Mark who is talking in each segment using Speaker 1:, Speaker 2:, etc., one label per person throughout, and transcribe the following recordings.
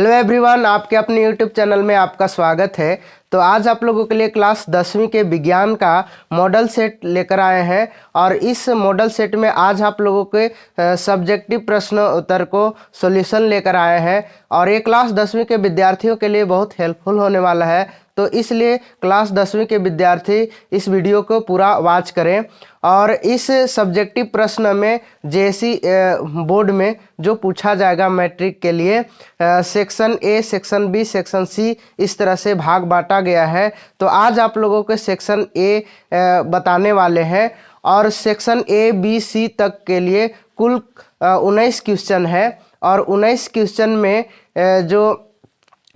Speaker 1: Hello everyone, आपके अपने YouTube channel में आपका स्वागत है। तो आज आप लोगों के लिए क्लास 10वीं के विज्ञान का मॉडल सेट लेकर आए हैं और इस मॉडल सेट में आज आप लोगों के सब्जेक्टिव प्रश्न उत्तर को सॉल्यूशन लेकर आए हैं और ये क्लास 10वीं के विद्यार्थियों के लिए बहुत हेल्पफुल होने वाला है। तो इसलिए क्लास 10वीं के विद्यार्थी इस वीडियो को पूरा वॉच करें और इस सब्जेक्टिव प्रश्न में जेएससी बोर्ड में जो पूछा जाएगा मैट्रिक के लिए section A, section B, section C इस तरह से भाग बांटा गया है। तो आज आप लोगों को सेक्शन ए बताने वाले हैं और सेक्शन ए बी सी तक के लिए कुल 19 क्वेश्चन है और 19 क्वेश्चन में जो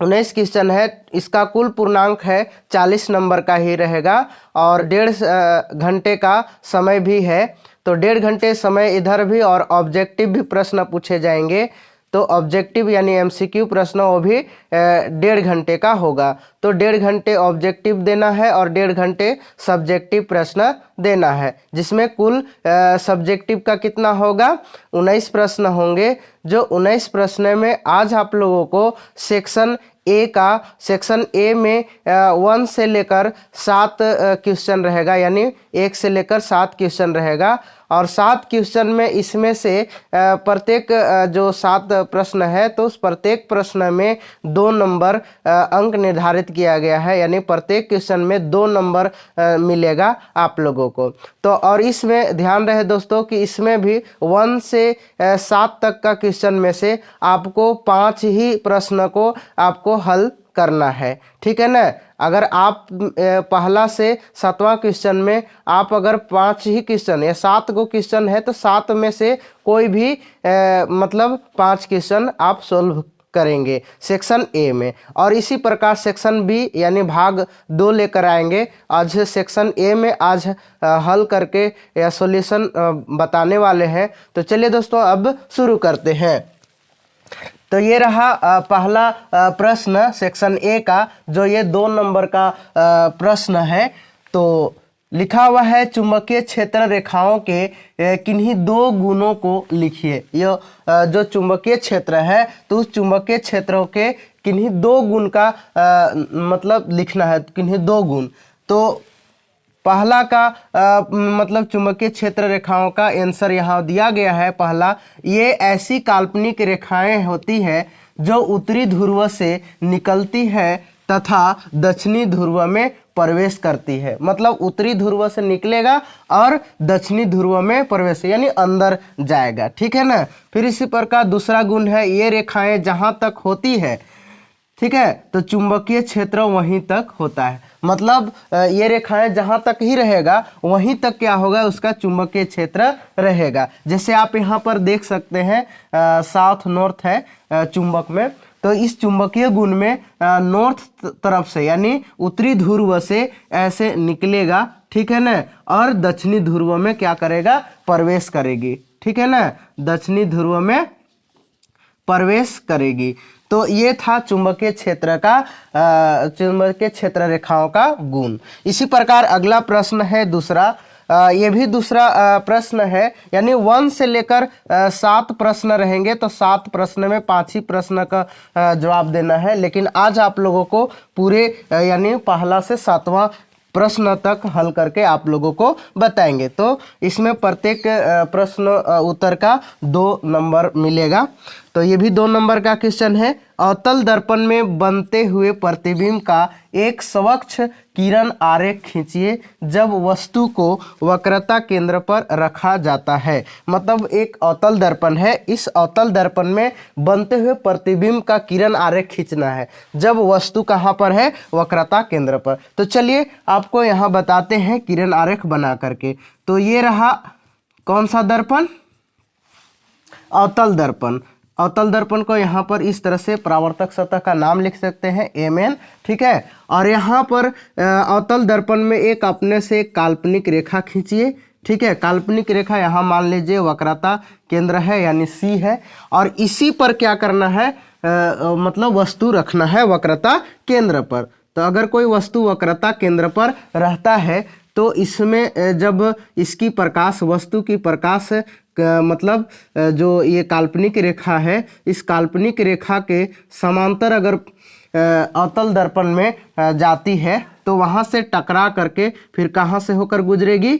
Speaker 1: 19 क्वेश्चन है इसका कुल पूर्णांक है 40 नंबर का ही रहेगा और 1.5 घंटे का समय भी है। तो 1.5 घंटे समय इधर भी और ऑब्जेक्टिव भी प्रश्न पूछे जाएंगे। तो ऑब्जेक्टिव यानी एमसीक्यू प्रश्न वो भी 1.5 घंटे का होगा। तो 1.5 घंटे ऑब्जेक्टिव देना है और 1.5 घंटे सब्जेक्टिव प्रश्न देना है, जिसमें कुल सब्जेक्टिव का कितना होगा 19 प्रश्न होंगे। जो 19 प्रश्न में आज आप लोगों को सेक्शन ए में 1 से लेकर 7 क्वेश्चन रहेगा, यानी 1 से लेकर 7 क्वेश्चन रहेगा और 7 क्वेश्चन में इसमें से प्रत्येक जो 7 प्रश्न है तो उस प्रत्येक प्रश्न में 2 नंबर अंक निर्धारित किया गया है, यानी प्रत्येक क्वेश्चन में 2 नंबर मिलेगा आप लोगों को। तो और इसमें ध्यान रहे दोस्तों कि इसमें भी 1 से 7 तक का क्वेश्चन में से आपको 5 ही प्रश्न को आपको हल करना है, ठीक है ना। अगर आप पहला से 7वां क्वेश्चन में आप अगर 5 ही क्वेश्चन या 7 गो क्वेश्चन है तो 7 में से कोई भी मतलब 5 क्वेश्चन आप सोल्व करेंगे सेक्शन ए में। और इसी प्रकार सेक्शन बी यानी भाग 2 लेकर आएंगे। आज सेक्शन ए में आज हल करके या सॉल्यूशन बताने वाले हैं। तो चलिए दोस्तों अब शुरू करते हैं। तो ये रहा पहला प्रश्न सेक्शन ए का, जो ये 2 नंबर का प्रश्न है। तो लिखा हुआ है चुंबकीय क्षेत्र रेखाओं के किन्हीं 2 गुणों को लिखिए। ये जो चुंबकीय क्षेत्र है तो उस चुंबकीय क्षेत्रों के किन्हीं 2 गुण का मतलब लिखना है, किन्हीं 2 गुण। तो पहला का मतलब चुंबकीय क्षेत्र रेखाओं का आंसर यहाँ दिया गया है। पहला, ये ऐसी काल्पनिक रेखाएं होती है जो उत्तरी ध्रुव से निकलती है तथा दक्षिणी ध्रुव में प्रवेश करती है। मतलब उत्तरी ध्रुव से निकलेगा और दक्षिणी ध्रुव में प्रवेश यानी अंदर जाएगा, ठीक है ना। फिर इसी प्रकार दूसरा गुण है, ये रेखाएं जहाँ तक होती है, ठीक है, तो चुंबकीय क्षेत्र वहीं तक होता है। मतलब ये रेखाएं जहां तक ही रहेगा वहीं तक क्या होगा, उसका चुंबकीय क्षेत्र रहेगा। जैसे आप यहाँ पर देख सकते हैं साउथ नॉर्थ है चुंबक में, तो इस चुंबकीय गुण में नॉर्थ तरफ से यानी उत्तरी ध्रुव से ऐसे निकलेगा, ठीक है ना, और दक्षिणी ध्रुव में क्या करेगा, प्रवेश करेगी, ठीक है ना, दक्षिणी ध्रुव में प्रवेश करेगी। तो ये था चुंबकीय क्षेत्र का चुंबकीय क्षेत्र रेखाओं का गुण। इसी प्रकार अगला प्रश्न है दूसरा। ये भी दूसरा प्रश्न है, यानी 1 से लेकर 7 प्रश्न रहेंगे। तो 7 प्रश्न में 5 ही प्रश्न का जवाब देना है, लेकिन आज आप लोगों को पूरे यानी पहला से 7वां प्रश्न तक हल करके आप लोगों को बताएंगे। तो इसमें प्रत्येक प्रश्न उत्तर का 2 नंबर मिलेगा। तो ये भी 2 नंबर का क्वेश्चन है। अवतल दर्पण में बनते हुए प्रतिबिंब का एक स्वच्छ किरण आरेख खींचिए जब वस्तु को वक्रता केंद्र पर रखा जाता है। मतलब एक अवतल दर्पण है, इस अवतल दर्पण में बनते हुए प्रतिबिंब का किरण आरेख खींचना है जब वस्तु कहाँ पर है, वक्रता केंद्र पर। तो चलिए आपको यहाँ बताते हैं किरण आरेख बना करके। तो ये रहा कौन सा दर्पण, अवतल दर्पण। अवतल दर्पण को यहाँ पर इस तरह से परावर्तक सतह का नाम लिख सकते हैं Mn, ठीक है। और यहाँ पर अवतल दर्पण में एक अपने से काल्पनिक रेखा खींचिए, ठीक है। काल्पनिक रेखा यहाँ मान लीजिए वक्रता केंद्र है यानी C है, और इसी पर क्या करना है, मतलब वस्तु रखना है वक्रता केंद्र पर। तो अगर कोई वस्तु वक्रता केंद्र पर रहता है तो इसमें जब इसकी प्रकाश, वस्तु की प्रकाश मतलब जो ये काल्पनिक रेखा है, इस काल्पनिक रेखा के समांतर अगर अवतल दर्पण में जाती है तो वहाँ से टकरा करके फिर कहाँ से होकर गुजरेगी,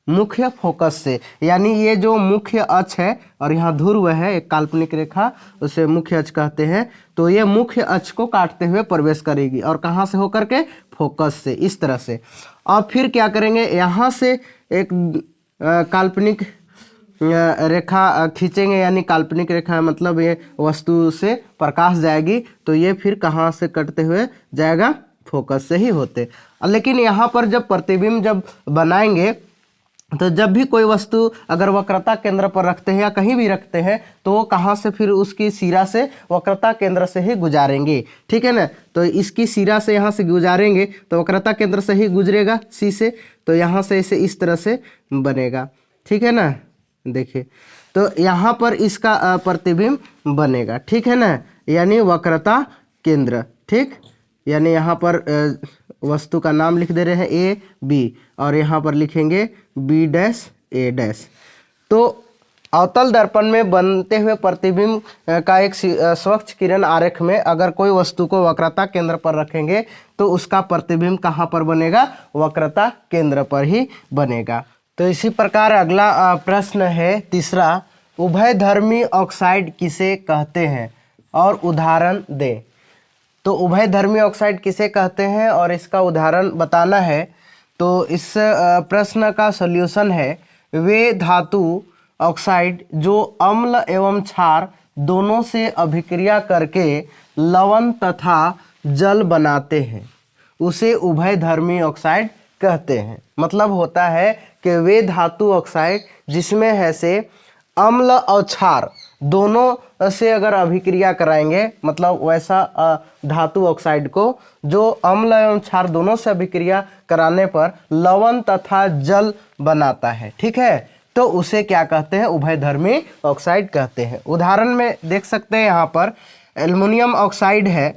Speaker 1: मुख्य फोकस से। यानी ये जो मुख्य अक्ष है और यहाँ ध्रुव है एक काल्पनिक रेखा, उसे मुख्य अक्ष कहते हैं। तो ये मुख्य अक्ष को काटते हुए प्रवेश करेगी और कहाँ से होकर के, फोकस से, इस तरह से। और फिर क्या करेंगे, यहाँ से एक काल्पनिक रेखा खींचेंगे, यानी काल्पनिक रेखा मतलब ये वस्तु से प्रकाश जाएगी, तो ये फिर कहाँ से कटते हुए जाएगा, फोकस से ही होते। लेकिन यहाँ पर जब प्रतिबिंब जब बनाएंगे तो जब भी कोई वस्तु अगर वक्रता केंद्र पर रखते हैं या कहीं भी रखते हैं तो वो कहाँ से, फिर उसकी सिरा से वक्रता केंद्र से ही गुजारेंगे, ठीक है ना। तो इसकी सिरा से यहाँ से गुजारेंगे तो वक्रता केंद्र से ही गुजरेगा सी से, तो यहाँ से इसे इस तरह से बनेगा, ठीक है ना। देखिए तो यहाँ पर इसका प्रतिबिंब बनेगा, ठीक है ना, यानी वक्रता केंद्र, ठीक। यानी यहाँ पर वस्तु का नाम लिख दे रहे हैं ए बी और यहाँ पर लिखेंगे बी डैश ए डैश। तो अवतल दर्पण में बनते हुए प्रतिबिंब का एक स्वच्छ किरण आरेख में अगर कोई वस्तु को वक्रता केंद्र पर रखेंगे तो उसका प्रतिबिंब कहाँ पर बनेगा, वक्रता केंद्र पर ही बनेगा। तो इसी प्रकार अगला प्रश्न है तीसरा, उभयधर्मी ऑक्साइड किसे कहते हैं और उदाहरण दें। तो उभयधर्मी ऑक्साइड किसे कहते हैं और इसका उदाहरण बताना है। तो इस प्रश्न का सॉल्यूशन है, वे धातु ऑक्साइड जो अम्ल एवं क्षार दोनों से अभिक्रिया करके लवण तथा जल बनाते हैं, उसे उभयधर्मी ऑक्साइड कहते हैं। मतलब होता है कि वे धातु ऑक्साइड जिसमें है से अम्ल और क्षार दोनों से अगर अभिक्रिया कराएंगे, मतलब वैसा धातु ऑक्साइड को जो अम्ल एवं क्षार दोनों से अभिक्रिया कराने पर लवण तथा जल बनाता है, ठीक है, तो उसे क्या कहते हैं, उभयधर्मी ऑक्साइड कहते हैं। उदाहरण में देख सकते हैं यहाँ पर एल्युमिनियम ऑक्साइड है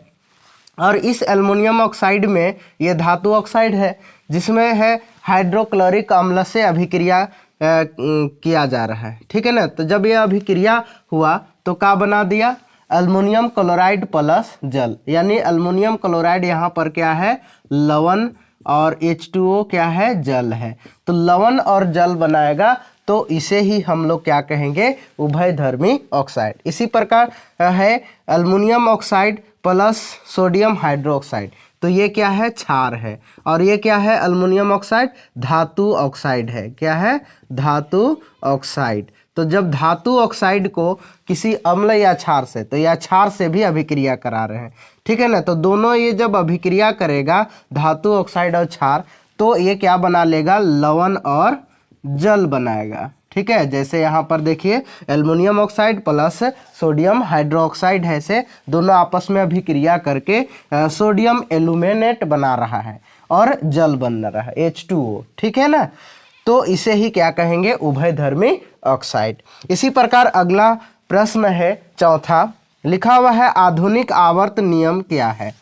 Speaker 1: और इस एल्युमिनियम ऑक्साइड में ये धातु ऑक्साइड है जिसमें है हाइड्रोक्लोरिक अम्ल से अभिक्रिया किया जा रहा है, ठीक है ना। तो जब यह अभिक्रिया हुआ तो क्या बना दिया, एल्युमिनियम क्लोराइड प्लस जल, यानी एल्युमिनियम क्लोराइड यहाँ पर क्या है, लवण, और H2O क्या है, जल है। तो लवण और जल बनाएगा, तो इसे ही हम लोग क्या कहेंगे, उभयधर्मी ऑक्साइड। इसी प्रकार है aluminium oxide plus sodium hydroxide, तो ये क्या है, क्षार है। और ये क्या है, एल्युमिनियम ऑक्साइड धातु ऑक्साइड है, क्या है, धातु ऑक्साइड। तो जब धातु ऑक्साइड को किसी अम्ल या क्षार से, तो या क्षार से भी अभिक्रिया करा रहे हैं, ठीक है ना, तो दोनों ये जब अभिक्रिया करेगा धातु ऑक्साइड और क्षार, तो ये क्या बना लेगा, लवण और जल बनाएगा, ठीक है। जैसे यहाँ पर देखिए aluminium oxide plus sodium hydroxide है, से दोनों आपस में अभिक्रिया करके सोडियम एल्यूमिनेट बना रहा है और जल बन रहा है H2O, ठीक है ना। तो इसे ही क्या कहेंगे, उभयधर्मी ऑक्साइड। इसी प्रकार अगला प्रश्न है चौथा, लिखा हुआ है आधुनिक आवर्त नियम क्या है।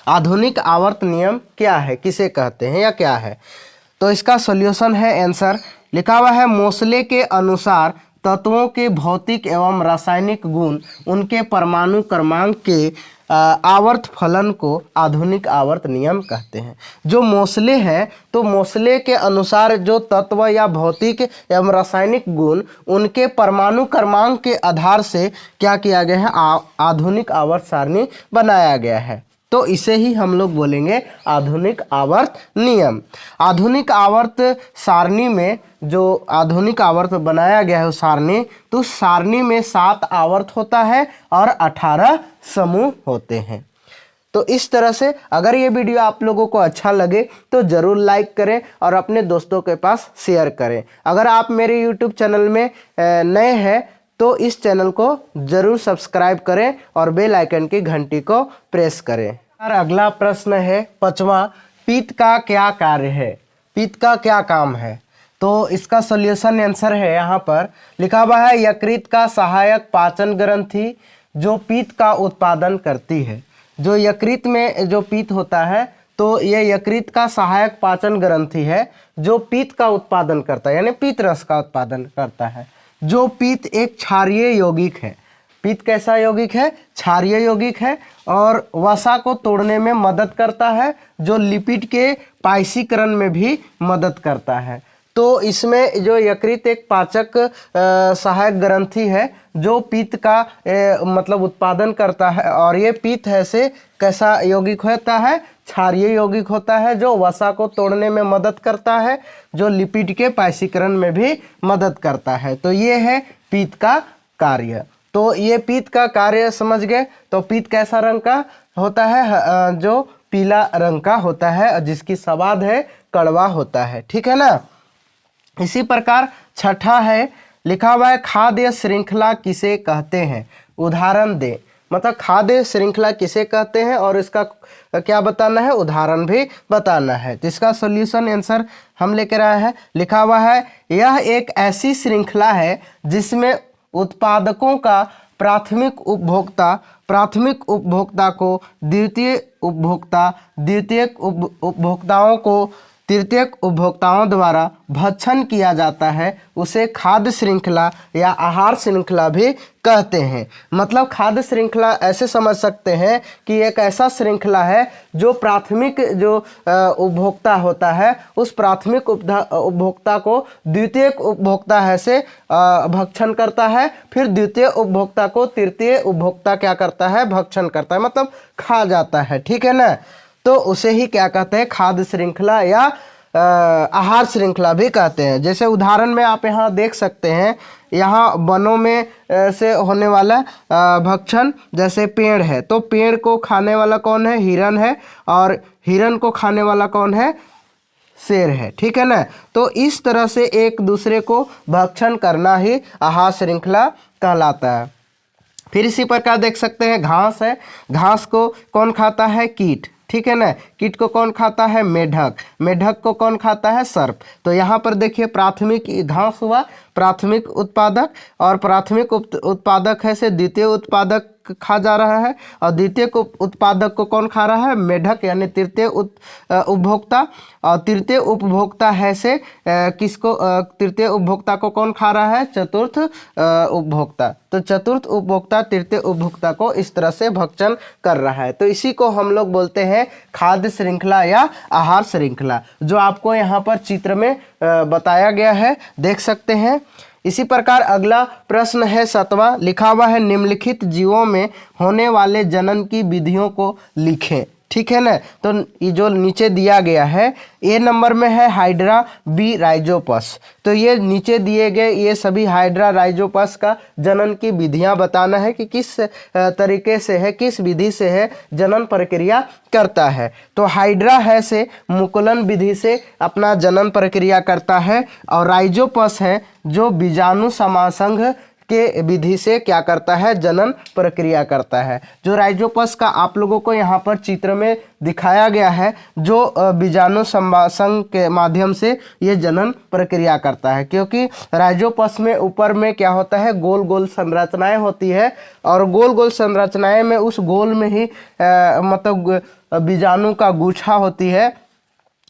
Speaker 1: आधुनिक आवर्त नियम क्या है, किसे कहते हैं या क्या है। तो इसका सॉल्यूशन है आंसर, लिखा हुआ है मोसले के अनुसार तत्वों के भौतिक एवं रासायनिक गुण उनके परमाणु क्रमांक के आवर्त फलन को आधुनिक आवर्त नियम कहते हैं। जो मोसले हैं, तो मोसले के अनुसार जो तत्व या भौतिक एवं रासायनिक गुण उनके परमाणु क्रमांक के आधार से क्या किया गया है, आधुनिक आवर्त सारणी बनाया गया है। तो इसे ही हम लोग बोलेंगे आधुनिक आवर्त नियम। आधुनिक आवर्त सारणी में जो आधुनिक आवर्त बनाया गया है उस सारणी, तो सारणी में 7 आवर्त होता है और 18 समूह होते हैं। तो इस तरह से अगर ये वीडियो आप लोगों को अच्छा लगे तो ज़रूर लाइक करें और अपने दोस्तों के पास शेयर करें। अगर आप मेरे YouTube चैनल में नए हैं तो इस चैनल को जरूर सब्सक्राइब करें और बेल आइकन की घंटी को प्रेस करें। और अगला प्रश्न है 5वां, पित्त का क्या कार्य है, पित्त का क्या काम है। तो इसका सॉल्यूशन आंसर है यहाँ पर, लिखा हुआ है यकृत का सहायक पाचन ग्रंथि जो पित्त का उत्पादन करती है। जो यकृत में जो पित्त होता है तो ये यकृत का सहायक पाचन ग्रंथि है जो पित्त का उत्पादन करता है, यानी पित्त रस का उत्पादन करता है। जो पित्त एक क्षारीय यौगिक है। पित्त कैसा यौगिक है? क्षारीय यौगिक है और वसा को तोड़ने में मदद करता है, जो लिपिड के पाइसीकरण में भी मदद करता है। तो इसमें जो यकृत एक पाचक सहायक ग्रंथि है जो पित्त का मतलब उत्पादन करता है, और ये पित्त है से कैसा यौगिक होता है? क्षारीय यौगिक होता है, जो वसा को तोड़ने में मदद करता है, जो लिपिड के पाइसीकरण में भी मदद करता है। तो ये है पित्त का कार्य। तो ये पित्त का कार्य समझ गए। तो पित्त कैसा रंग का होता है? जो पीला रंग का होता है, जिसकी स्वाद है कड़वा होता है। ठीक है ना। इसी प्रकार छठा है, लिखा हुआ है खाद्य श्रृंखला किसे कहते हैं? उदाहरण दे। मतलब खाद्य श्रृंखला किसे कहते हैं और इसका क्या बताना है? उदाहरण भी बताना है। तो इसका सॉल्यूशन आंसर हम लेकर आए हैं। लिखा हुआ है यह एक ऐसी श्रृंखला है जिसमें उत्पादकों का प्राथमिक उपभोक्ता को द्वितीय उपभोक्ताओं को तृतीयक उपभोक्ताओं द्वारा भक्षण किया जाता है, उसे खाद्य श्रृंखला या आहार श्रृंखला भी कहते हैं। मतलब खाद्य श्रृंखला ऐसे समझ सकते हैं कि एक ऐसा श्रृंखला है जो प्राथमिक जो उपभोक्ता होता है, उस प्राथमिक उपभोक्ता को द्वितीय उपभोक्ता है से भक्षण करता है, फिर द्वितीय उपभोक्ता को तृतीय उपभोक्ता क्या करता है? भक्षण करता है, मतलब खा जाता है। ठीक है ना। तो उसे ही क्या कहते हैं? खाद्य श्रृंखला या आहार श्रृंखला भी कहते हैं। जैसे उदाहरण में आप यहाँ देख सकते हैं, यहाँ वनों में से होने वाला भक्षण, जैसे पेड़ है तो पेड़ को खाने वाला कौन है? हिरन है, और हिरन को खाने वाला कौन है? शेर है। ठीक है ना। तो इस तरह से एक दूसरे को भक्षण करना ही आहार श्रृंखला कहलाता है। फिर इसी प्रकार देख सकते हैं घास है, घास को कौन खाता है? कीट। ठीक है ना। कीट को कौन खाता है? मेढक। मेढक को कौन खाता है? सर्प। तो यहाँ पर देखिए प्राथमिक घास हुआ प्राथमिक उत्पादक, और प्राथमिक उत्पादक है से द्वितीय उत्पादक खा जा रहा है, और द्वितीय उत्पादक को कौन खा रहा है? मेढक, यानी तृतीय उपभोक्ता। और तृतीय उपभोक्ता है से किसको? तृतीय उपभोक्ता को कौन खा रहा है? चतुर्थ उपभोक्ता। तो चतुर्थ उपभोक्ता तृतीय उपभोक्ता को इस तरह से भक्षण कर रहा है। तो इसी को हम लोग बोलते हैं खाद्य श्रृंखला या आहार श्रृंखला, जो आपको यहाँ पर चित्र में बताया गया है, देख सकते हैं। इसी प्रकार अगला प्रश्न है 7वां। लिखा हुआ है निम्नलिखित जीवों में होने वाले जनन की विधियों को लिखें। ठीक है ना। तो ये जो नीचे दिया गया है, ए नंबर में है हाइड्रा, बी राइजोपस। तो ये नीचे दिए गए ये सभी हाइड्रा राइजोपस का जनन की विधियां बताना है कि किस तरीके से है, किस विधि से है जनन प्रक्रिया करता है। तो हाइड्रा है से मुकुलन विधि से अपना जनन प्रक्रिया करता है, और राइजोपस है जो बीजाणु समासंघ के विधि से क्या करता है? जनन प्रक्रिया करता है। जो राइजोपस का आप लोगों को यहाँ पर चित्र में दिखाया गया है, जो बीजाणु समासंघ के माध्यम से ये जनन प्रक्रिया करता है, क्योंकि राइजोपस में ऊपर में क्या होता है? गोल गोल संरचनाएं होती है, और गोल गोल संरचनाएं में उस गोल में ही मतलब बीजाणु का गुच्छा होती है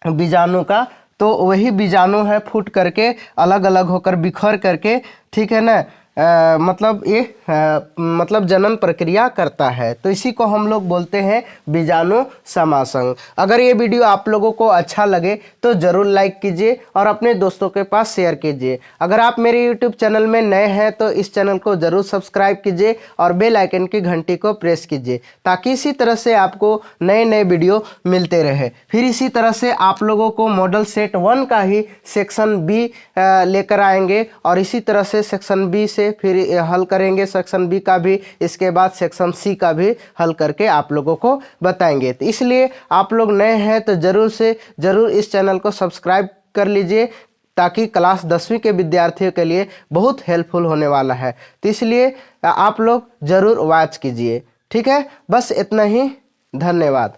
Speaker 1: बीजाणु का। तो वही बीजाणु है फूट करके अलग अलग होकर बिखर करके, ठीक है ना, मतलब ये मतलब जनन प्रक्रिया करता है। तो इसी को हम लोग बोलते हैं बीजाणु समासंघ। अगर ये वीडियो आप लोगों को अच्छा लगे तो ज़रूर लाइक कीजिए और अपने दोस्तों के पास शेयर कीजिए। अगर आप मेरे यूट्यूब चैनल में नए हैं तो इस चैनल को ज़रूर सब्सक्राइब कीजिए और बेल आइकन की घंटी को प्रेस कीजिए, ताकि इसी तरह से आपको नए नए वीडियो मिलते रहे। फिर इसी तरह से आप लोगों को मॉडल सेट 1 का ही सेक्शन बी लेकर आएंगे, और इसी तरह से सेक्शन बी से फिर हल करेंगे सेक्शन बी का भी, इसके बाद सेक्शन सी का भी हल करके आप लोगों को बताएंगे। तो इसलिए आप लोग नए हैं तो ज़रूर से ज़रूर इस चैनल को सब्सक्राइब कर लीजिए, ताकि क्लास 10वीं के विद्यार्थियों के लिए बहुत हेल्पफुल होने वाला है। तो इसलिए आप लोग ज़रूर वॉच कीजिए। ठीक है, बस इतना ही। धन्यवाद।